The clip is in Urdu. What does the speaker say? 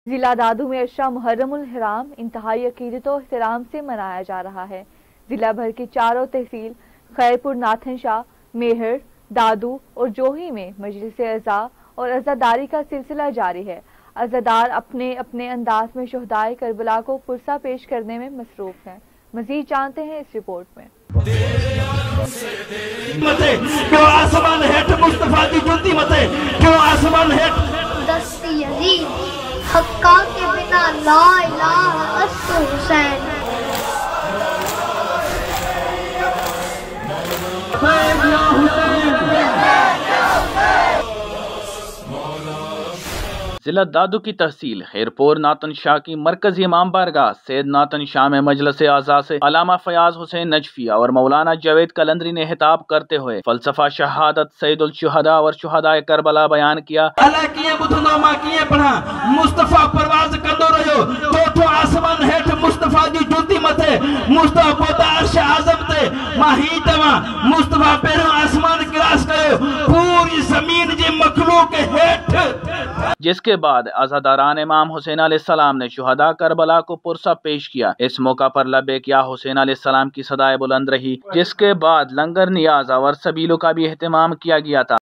ضلع دادو میں عشرہ محرم الحرام انتہائی عقیدت و احترام سے منایا جا رہا ہے۔ ضلع بھر کی چاروں تحصیل خیرپور، ناتھن شاہ، میہر، دادو اور جوہی میں مجلس عزا اور عزاداری کا سلسلہ جاری ہے۔ عزادار اپنے اپنے انداز میں شہدائے کربلا کو پرسہ پیش کرنے میں مصروف ہیں۔ مزید جانتے ہیں اس رپورٹ میں۔ کیوں آسمان ہیٹ مصطفیٰ دی جلدی متے، کیوں آسمان ہیٹ دستی یزید حقا کے بنا لا الہ الا حسین۔ ضلع دادو کی تحصیل خیرپور ناتن شاہ کی مرکزی امام بارگاہ سید ناتن شاہ میں مجلس اعزاء سے علامہ فیاض حسین نجفی اور مولانا جاوید قلندری نے خطاب کرتے ہوئے فلسفہ شہادت سید الشہداء اور شہداء کربلا بیان کیا۔ اللہ کیے بدھنو ماں کیے پڑھا مصطفیٰ پرواز کندو رہو تو آسمان ہیٹ مصطفیٰ دی جلدی متے، مصطفیٰ پوتا عرش اعظم تے ماہی تماں مصطفیٰ پیروں آسمان کراس کرو پوری زمین جی مخلوق ہیٹ۔ جس کے بعد عزاداران امام حسین علیہ السلام نے شہداء کربلا کو پرسہ پیش کیا۔ اس موقع پر لبیک یا حسین علیہ السلام کی صدائے بلند رہی، جس کے بعد لنگر نیاز اور سبیلوں کا بھی اہتمام کیا گیا تھا۔